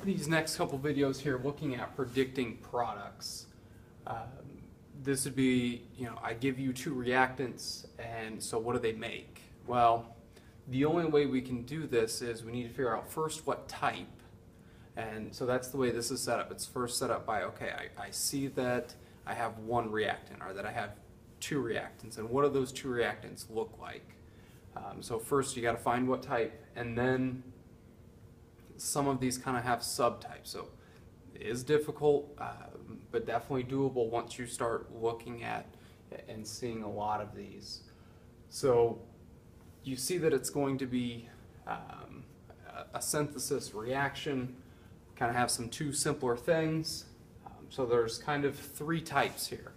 these next couple videos here looking at predicting products. This would be, I give you two reactants, and so what do they make? Well, the only way we can do this is we need to figure out first what type. And so that's the way this is set up. It's first set up by, okay, I see that I have one reactant, or that I have two reactants, and what do those two reactants look like? So first you got to find what type, and then some of these kind of have subtypes. So it is difficult, but definitely doable once you start looking at and seeing a lot of these. So you see that it's going to be a synthesis reaction, kind of have some two simpler things. So there's kind of three types here.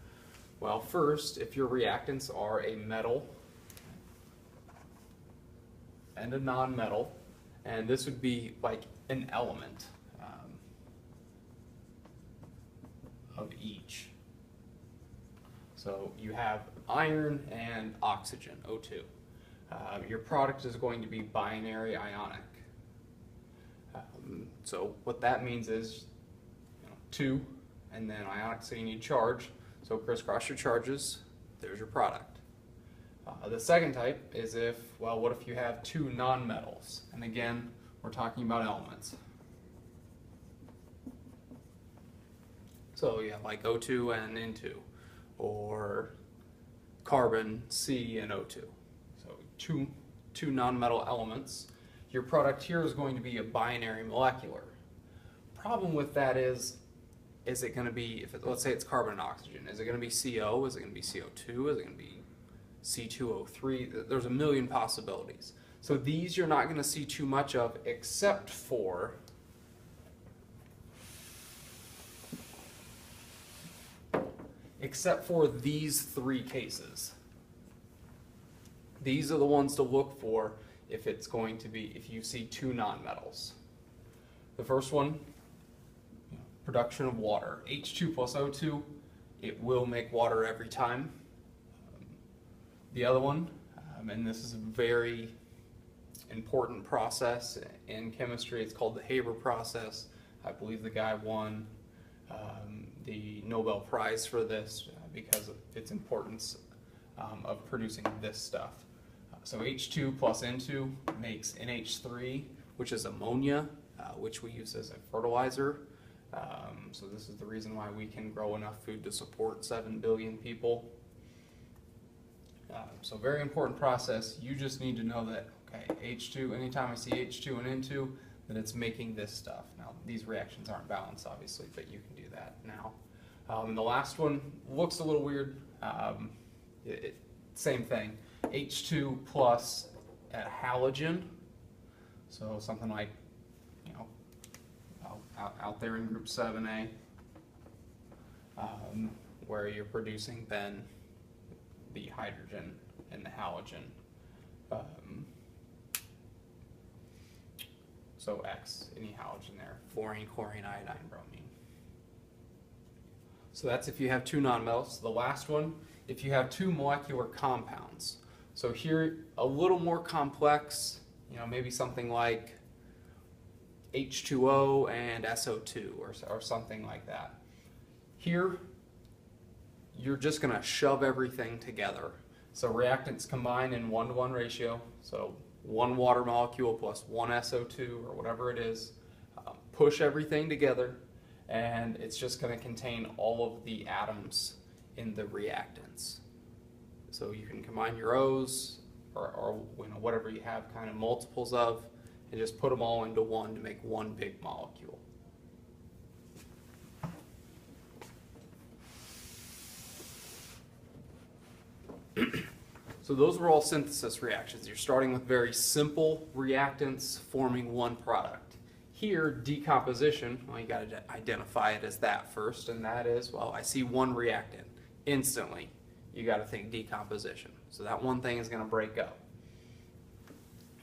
Well, first, if your reactants are a metal and a non-metal, and this would be like an element of each. So you have iron and oxygen, O2. Your product is going to be binary ionic. So what that means is 2 and then ionic, so you need charge. So crisscross your charges, there's your product. The second type is what if you have two nonmetals? And again, we're talking about elements. So yeah, like O2 and N2, or carbon, C, and O2. So two nonmetal elements. Your product here is going to be a binary molecular. Problem with that is it going to be, let's say it's carbon and oxygen, is it going to be CO? Is it going to be CO2? Is it going to be C2O3? There's a million possibilities. So these you're not going to see too much of, except for these three cases. These are the ones to look for if you see two nonmetals. The first one, production of water. H2 plus O2, it will make water every time. The other one, and this is a very important process in chemistry, it's called the Haber process. I believe the guy won the Nobel Prize for this because of its importance of producing this stuff. So H2 plus N2 makes NH3, which is ammonia, which we use as a fertilizer. So this is the reason why we can grow enough food to support 7 billion people. So very important process. You just need to know that, okay, H2, anytime I see H2 and N2, that it's making this stuff. Now, these reactions aren't balanced, obviously, but you can do that now. The last one looks a little weird. Same thing. H2 plus a halogen. So something like, out there in group 7A, where you're producing then the hydrogen and the halogen. So X, any halogen there, fluorine, chlorine, iodine, bromine. So that's if you have two nonmetals. The last one, if you have two molecular compounds. So here, a little more complex, maybe something like H2O and SO2 or something like that. Here, you're just going to shove everything together. So reactants combine in 1-to-1 ratio. So one water molecule plus one SO2 or whatever it is. Push everything together, and it's just going to contain all of the atoms in the reactants. So you can combine your O's or whatever you have kind of multiples of, and just put them all into one to make one big molecule. So those were all synthesis reactions. You're starting with very simple reactants forming one product. Here, decomposition, well, you got to identify it as that first, and that is, well, I see one reactant. Instantly, you got to think decomposition. So that one thing is going to break up.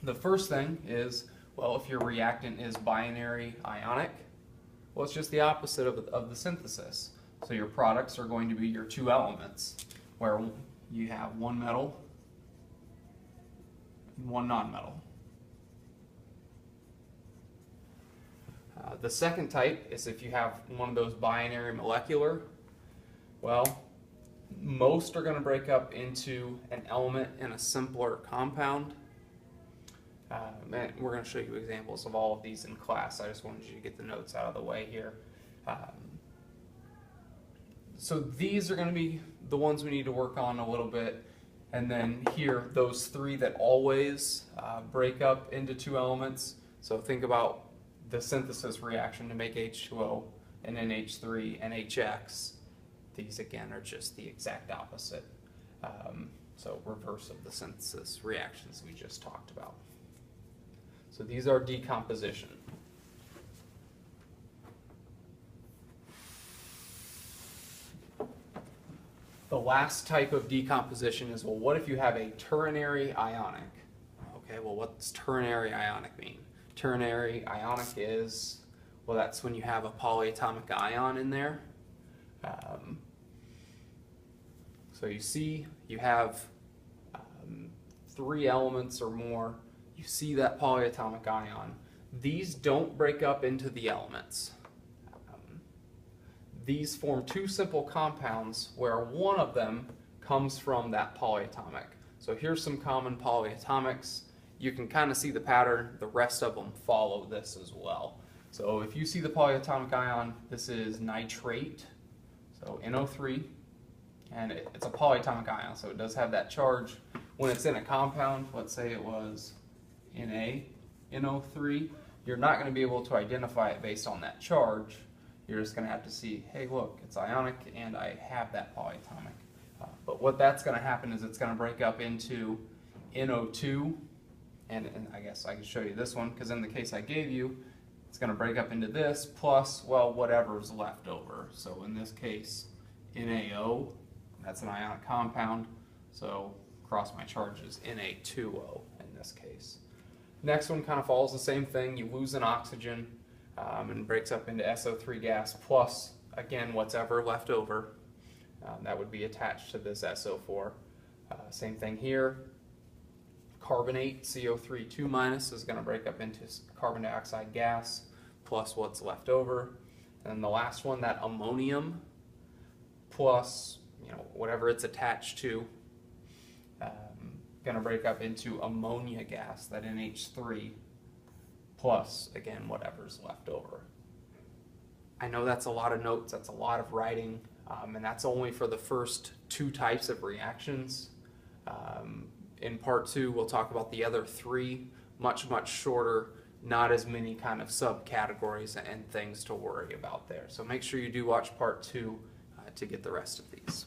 The first thing is, well, if your reactant is binary ionic, well, it's just the opposite of the synthesis. So your products are going to be your two elements, where you have one metal and one nonmetal. The second type is if you have one of those binary molecular. Well, most are going to break up into an element in a simpler compound. And we're going to show you examples of all of these in class. I just wanted you to get the notes out of the way here. So these are going to be the ones we need to work on a little bit. And then here, those three that always break up into two elements. So think about the synthesis reaction to make H2O and NH3 and HX. These again are just the exact opposite. So reverse of the synthesis reactions we just talked about. So these are decomposition. The last type of decomposition is, well, what if you have a ternary ionic? Okay, well, what's ternary ionic mean? Ternary ionic is, well, that's when you have a polyatomic ion in there. So you see you have 3 elements or more. You see that polyatomic ion. These don't break up into the elements. These form 2 simple compounds where one of them comes from that polyatomic. So here's some common polyatomics. You can kind of see the pattern. The rest of them follow this as well. So if you see the polyatomic ion, this is nitrate, so NO3, and it's a polyatomic ion, so it does have that charge. When it's in a compound, let's say it was NO3, you're not going to be able to identify it based on that charge. You're just going to have to see, hey, look, it's ionic and I have that polyatomic. But what that's going to happen is it's going to break up into NO2, and I guess I can show you this one, because in the case I gave you, it's going to break up into this plus, well, whatever's left over. So in this case, NaO, that's an ionic compound, so cross my charges, Na2O in this case. Next one kind of follows the same thing. You lose an oxygen and breaks up into SO3 gas plus, again, what's ever left over. That would be attached to this SO4. Same thing here. Carbonate, CO3 2- is going to break up into carbon dioxide gas plus what's left over. And then the last one, that ammonium plus, whatever it's attached to, going to break up into ammonia gas, that NH3, plus, again, whatever's left over. I know that's a lot of notes, that's a lot of writing, and that's only for the first 2 types of reactions. In part 2, we'll talk about the other 3, much, much shorter, not as many kind of subcategories and things to worry about there. So make sure you do watch part 2 to get the rest of these.